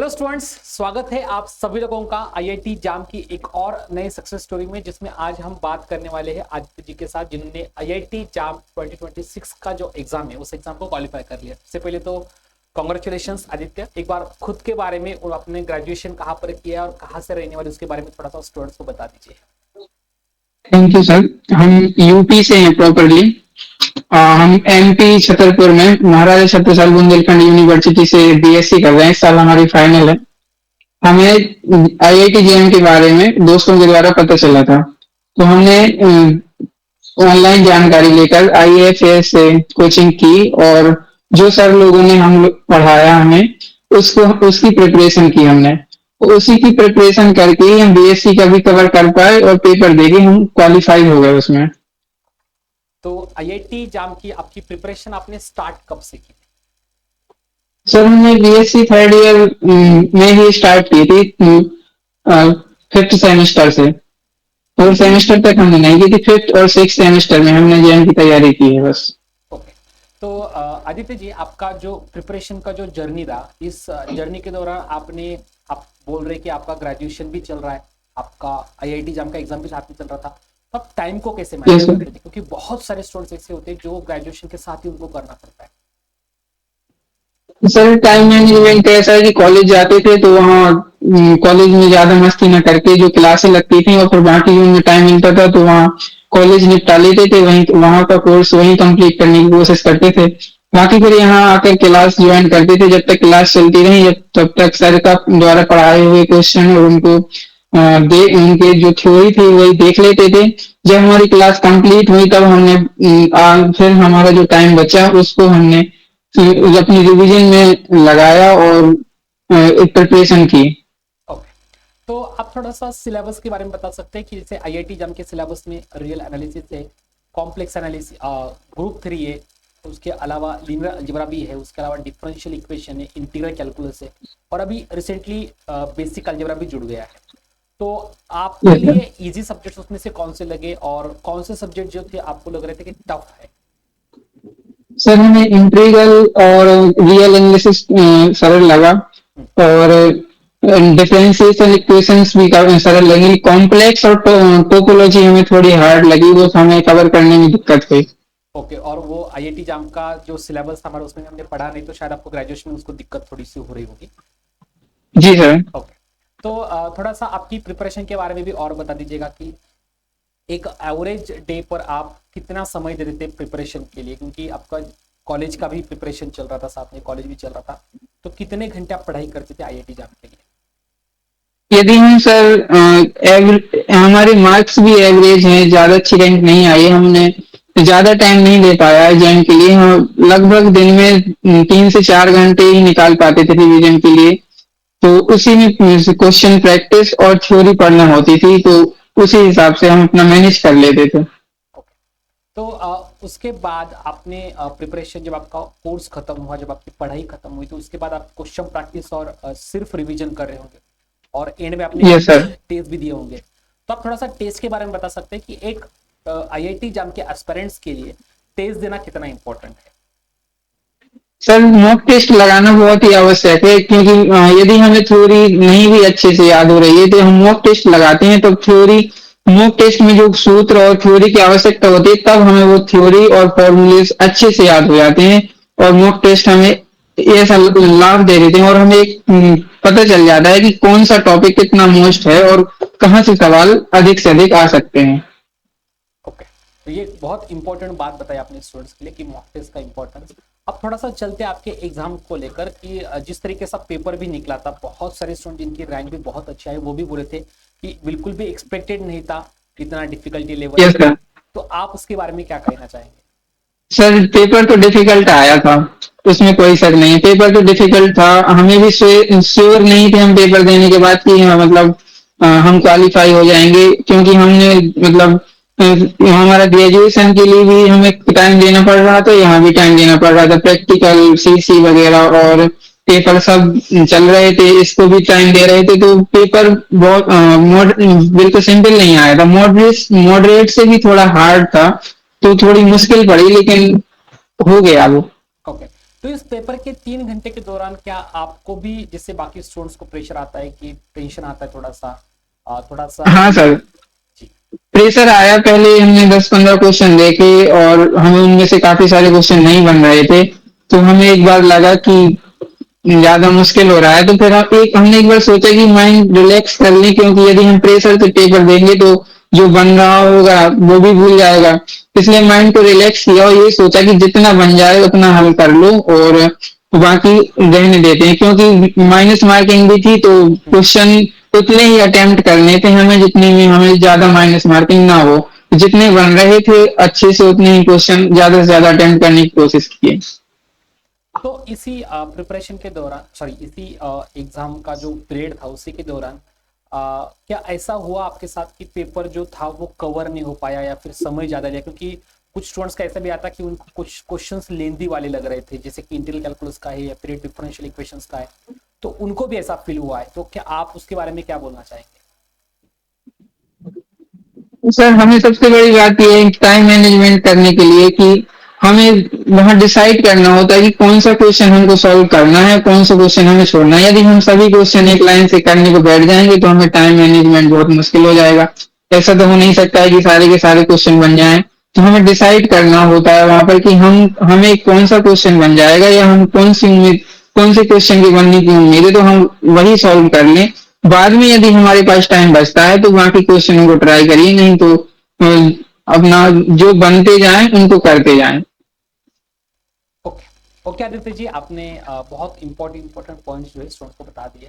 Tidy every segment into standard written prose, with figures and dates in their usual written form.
Hello students, स्वागत है आप सभी लोगों का आईआईटी जाम की एक और नए सक्सेस स्टोरी में, जिसमें आज हम बात करने वाले हैं आदित्य जी के साथ, जिन्होंने आईआईटी जाम 2026 का जो एग्जाम है उस एग्जाम को क्वालिफाई कर लिया। सबसे पहले तो कॉन्ग्रेचुलेशंस आदित्य। एक बार खुद के बारे में और अपने ग्रेजुएशन कहाँ पर किया और कहाँ से रहने वाले उसके बारे में थोड़ा सा स्टूडेंट्स को बता दीजिए। Thank you sir. हम यूपी से हैं प्रॉपरली। हम एमपी छतरपुर में महाराजा छत्रसाल बुंदेलखंड यूनिवर्सिटी से बीएससी कर रहे हैं। इस साल हमारी फाइनल है। हमें आईआईटी जेएम के बारे में दोस्तों के द्वारा पता चला था, तो हमने ऑनलाइन जानकारी लेकर आईएफएस से कोचिंग की और जो सर लोगों ने हम पढ़ाया हमें उसको उसकी प्रिपरेशन की हमने। तो उसी की प्रिपरेशन करके ही हम बीएससी का भी कवर कर पाए और पेपर देके हम क्वालिफाई हो गए उसमें। तो आईआईटी जाम की आपकी प्रिपरेशन आपने स्टार्ट कब से की? सर हमने बीएससी थर्ड ईयर में ही स्टार्ट की थी, फिफ्थ सेमेस्टर से। फोर्थ सेमेस्टर तक हमने नहीं की थी, फिफ्थ और सिक्स सेमेस्टर में हमने जेएम की तैयारी की है बस। ओके। तो आदित्य जी, आपका जो प्रिपरेशन का जो जर्नी रहा, इस जर्नी के दौरान आप बोल रहे कि आपका ग्रेजुएशन भी चल रहा है, आपका आईआईटी जाम का एग्जाम भी साथ में चल रहा था, तो आप टाइम को कैसे मैनेज यस सर। करते थे? क्योंकि बहुत सारे स्टूडेंट्स ऐसे होते हैं जो ग्रेजुएशन के साथ ही उनको करना पड़ता है। सर टाइम मैनेजमेंट ऐसा है कि कॉलेज जाते थे तो वहाँ कॉलेज में ज्यादा मस्ती न करके जो क्लासें लगती थी और फिर बाकी जो में टाइम मिलता था तो वहाँ कॉलेज निपटा लेते थे, वहीं वहाँ का कोर्स वहीं कंप्लीट करने की कोशिश करते थे। बाकी फिर यहाँ आकर क्लास ज्वाइन करते थे। जब तक क्लास चलती रही तब तक सर का द्वारा पढ़ाए हुए क्वेश्चन और उनको उनके जो थ्योरी थी वही देख लेते थे। जब हमारी क्लास कंप्लीट हुई तब हमने फिर हमारा जो टाइम बचा उसको हमने अपनी रिवीजन में लगाया और एक प्रिपरेशन की। ओके। तो आप थोड़ा सा सिलेबस के बारे में बता सकते हैं कि जैसे आईआईटी जाम के सिलेबस में रियल एनालिसिस है, कॉम्प्लेक्स एनालिसिस, ग्रुप 3 है, उसके अलावा लीनियर अलजेब्रा भी है, उसके अलावा डिफरेंशियल इक्वेशन है, इंटीग्रल कैलकुलस है, और अभी रिसेंटली बेसिक अलजेब्रा भी जुड़ गया है। तो आपके यस सर। लिए इजी सब्जेक्ट्स उसमें से कौन से लगे और कौन से सब्जेक्ट जो थे आपको लग रहे थे कि टफ है? सर हमें इंटीग्रल और रियल एनालिसिस सरल लगा हम्म। और डिफरेंशियल इक्वेशंस भी काफी सरल लगी। कॉम्प्लेक्स और टोपोलॉजी हमें थोड़ी हार्ड लगी, वो हमें कवर करने में दिक्कत हुई। ओके। और वो आईआईटी जाम का जो सिलेबस हमारा उसमें हमने पढ़ा नहीं, तो शायद आपको ग्रेजुएशन में उसको दिक्कत थोड़ी सी हो रही होगी। जी सर। ओके। तो थोड़ा सा आपकी प्रिपरेशन के बारे में भी और बता दीजिएगा कि एक एवरेज डे पर आप कितना समय दे देते प्रिपरेशन के लिए, क्योंकि आपका कॉलेज का भी प्रिपरेशन चल रहा था, साथ में कॉलेज भी चल रहा था, तो कितने घंटे आप पढ़ाई करते थे आईआईटी जाम के लिए? यदि हम सर हमारे मार्क्स भी एवरेज हैं, ज्यादा अच्छी रैंक नहीं आई, हमने ज्यादा टाइम नहीं दे पाया है एग्जाम के लिए। हम लगभग दिन में 3 से 4 घंटे ही निकाल पाते थे रिवीजन के लिए। तो उसी में क्वेश्चन प्रैक्टिस और थ्योरी पढ़ना होती थी, तो उसी हिसाब से हम अपना मैनेज कर लेते थे। ओके। तो उसके बाद आपने प्रिपरेशन, जब आपका कोर्स खत्म हुआ, जब आपकी पढ़ाई खत्म हुई, तो उसके बाद आप क्वेश्चन प्रैक्टिस और सिर्फ रिवीजन कर रहे होंगे और एंड में आपने यस सर। टेस्ट भी दिए होंगे। तो आप थोड़ा सा टेस्ट के बारे में बता सकते हैं कि एक आईआईटी जाम के एस्पिरेंट्स के लिए टेस्ट देना कितना इंपॉर्टेंट है? सर मॉक टेस्ट लगाना बहुत ही आवश्यक है, क्योंकि यदि हमें थ्योरी नहीं भी अच्छे से याद हो रही है तो हम मॉक टेस्ट लगाते हैं तो थ्योरी मॉक टेस्ट में जो सूत्र और थ्योरी की आवश्यकता होती है तब हमें वो थ्योरी और फॉर्मूलेस अच्छे से याद हो जाते हैं। और मॉक टेस्ट हमें ऐसा लाभ दे देते हैं और हमें एक पता चल जाता है कि कौन सा टॉपिक कितना मोस्ट है और कहाँ से सवाल अधिक से अधिक आ सकते हैं। ओके। तो ये बहुत इंपॉर्टेंट बात बताई आपने स्टूडेंट्स के लिए कि मॉक टेस्ट का इंपॉर्टेंस। अब थोड़ा सा चलते हैं आपके एग्जाम को लेकर कि जिस तरीके से पेपर भी निकला था, बहुत सारे स्टूडेंट जिनकी रैंक भी बहुत अच्छी आई, वो भी बोले थे कि बिल्कुल भी एक्सपेक्टेड नहीं था इतना डिफिकल्टी लेवल। Yes sir. तो आप उसके बारे में क्या कहना चाहेंगे? सर पेपर तो डिफिकल्ट आया था, उसमें कोई शक नहीं है। पेपर तो डिफिकल्ट था, हमें भी श्योर नहीं थे हम पेपर देने के बाद कि हाँ, मतलब हम क्वालिफाई हो जाएंगे, क्योंकि हमने मतलब हमारा ग्रेजुएशन के लिए भी हमें टाइम देना पड़ रहा था, यहाँ भी टाइम देना पड़ रहा था। प्रैक्टिकल सीसी वगैरह और पेपर सब चल रहे थे, इसको भी टाइम दे रहे थे, तो पेपर बहुत बिल्कुल सिंपल नहीं आया था। मॉडरेट मॉडरेट से भी थोड़ा हार्ड था, तो थोड़ी मुश्किल पड़ी लेकिन हो गया वो। ओके। तो इस पेपर के 3 घंटे के दौरान क्या आपको भी जैसे बाकी स्टूडेंट्स को प्रेशर आता है कि टेंशन आता है थोड़ा सा हाँ कि सर, जी प्रेशर आया। पहले हमने 10-15 क्वेश्चन देखे और हमें उनमें से काफी सारे क्वेश्चन नहीं बन रहे थे, तो हमें एक बार लगा कि ज्यादा मुश्किल हो रहा है, तो फिर हमने एक बार सोचा कि माइंड रिलैक्स कर लें, क्योंकि यदि हम प्रेशर से पेपर देंगे तो जो बन रहा होगा वो भी भूल जाएगा। इसलिए माइंड को रिलैक्स किया और ये सोचा कि जितना बन जाए उतना हल कर लो और बाकी रहने देते हैं, क्योंकि माइनस मार्किंग भी थी तो हम्म, क्वेश्चन उतने ही अटेम्प्ट करने थे हमें जितने में हमें ज्यादा माइनस मार्किंग ना हो। जितने बन रहे थे अच्छे से उतने ही क्वेश्चन ज्यादा से ज्यादा अटेम्प्ट करने की कोशिश किए। तो इसी प्रिपरेशन के दौरान सॉरी इसी एग्जाम का जो पीरियड था उसी के दौरान क्या ऐसा हुआ आपके साथ कि पेपर जो था वो कवर नहीं हो पाया या फिर समय ज्यादा लिया, क्योंकि कुछ स्टूडेंट्स का ऐसा भी आता कि उनको कुछ क्वेश्चंस लेंदी वाले लग रहे थे जैसे कि इंटीग्रल कैलकुलस का है या फिर डिफरेंशियल इक्वेशंस का है, तो उनको भी ऐसा फील हुआ है, तो क्या आप उसके बारे में क्या बोलना चाहेंगे? सर हमें सबसे बड़ी बात यह है टाइम मैनेजमेंट करने के लिए कि हमें वहां डिसाइड करना होता है कि कौन सा क्वेश्चन हमको सॉल्व करना है, कौन सा क्वेश्चन हमें छोड़ना है। यदि हम सभी क्वेश्चन एक लाइन से करने को बैठ जाएंगे तो हमें टाइम मैनेजमेंट बहुत मुश्किल हो जाएगा। ऐसा तो हो नहीं सकता है कि सारे के सारे क्वेश्चन बन जाएं। तो हमें डिसाइड करना होता है वहां पर कि हम हमें कौन सा क्वेश्चन बन जाएगा या हम कौन से क्वेश्चन की बनने की उम्मीद है, तो हम वही सॉल्व कर लें। बाद में यदि हमारे पास टाइम बचता है तो बाकी क्वेश्चनों को ट्राई करिए, नहीं तो अपना जो बनते जाएं उनको करते जाएं। ओके ओके आदित्य जी, आपने बहुत इंपॉर्टेंट पॉइंट्स जो है स्टूडेंट्स को बता दिए।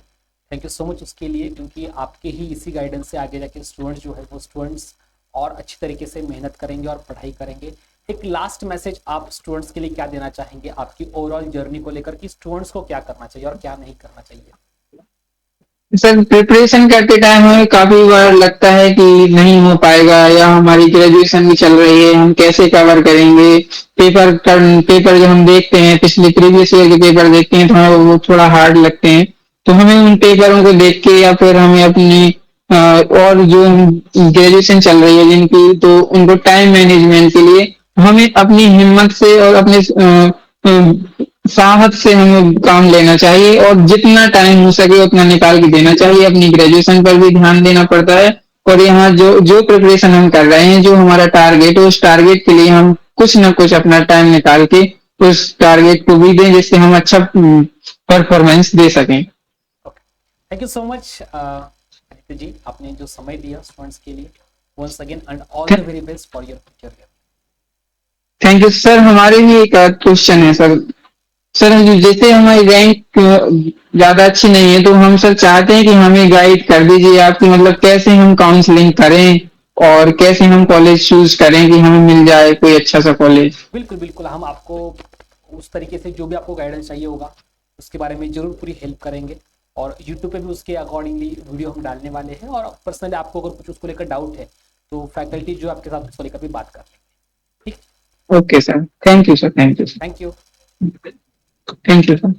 थैंक यू सो मच उसके लिए, क्योंकि आपके ही इसी गाइडेंस से आगे जाके स्टूडेंट्स जो है वो स्टूडेंट्स और अच्छी तरीके से मेहनत करेंगे और पढ़ाई करेंगे। एक लास्ट मैसेज आप स्टूडेंट्स के लिए क्या देना चाहेंगे आपकी ओवरऑल जर्नी को लेकर कि स्टूडेंट्स को क्या करना चाहिए और क्या नहीं करना चाहिए? सर प्रिपरेशन करते टाइम हमें काफी बार लगता है कि नहीं हो पाएगा या हमारी ग्रेजुएशन भी चल रही है, हम कैसे कवर करेंगे। पेपर जो हम देखते हैं पिछले प्रीवियस ईयर के पेपर देखते हैं तो हमें वो थोड़ा हार्ड लगते हैं। तो हमें उन पेपरों को देख के या फिर हमें अपनी और जो ग्रेजुएशन चल रही है जिनकी, तो उनको टाइम मैनेजमेंट के लिए हमें अपनी हिम्मत से और अपने साहस से हमें काम लेना चाहिए और जितना टाइम हो सके उतना निकाल के देना चाहिए। अपनी ग्रेजुएशन पर भी ध्यान देना पड़ता है और यहाँ जो जो प्रिपरेशन हम कर रहे हैं, जो हमारा टारगेट है, उस टारगेट के लिए हम कुछ ना कुछ अपना टाइम निकाल के उस टारगेट को भी दें जिससे हम अच्छा परफॉर्मेंस दे सकें। Okay, thank you so much Aditya ji, आपने जो समय दिया स्टूडेंट्स के लिए। Once again and all the very best for your future. Thank you sir. हमारे भी एक क्वेश्चन है सर। सर जैसे हमारी रैंक ज्यादा अच्छी नहीं है तो हम सर चाहते हैं कि हमें गाइड कर दीजिए आपकी, मतलब कैसे हम काउंसलिंग करें और कैसे हम कॉलेज चूज करें कि हमें मिल जाए कोई अच्छा सा कॉलेज। बिल्कुल बिल्कुल, हम आपको उस तरीके से जो भी आपको गाइडेंस चाहिए होगा उसके बारे में जरूर पूरी हेल्प करेंगे, और यूट्यूब पे भी उसके अकॉर्डिंगली वीडियो हम डालने वाले हैं, और पर्सनली आपको अगर कुछ उसको लेकर डाउट है तो फैकल्टी जो आपके साथ उसको लेकर भी बात कर लेंगे। ठीक, okay sir, thank you sir, thank you sir, thank you. Thank you sir.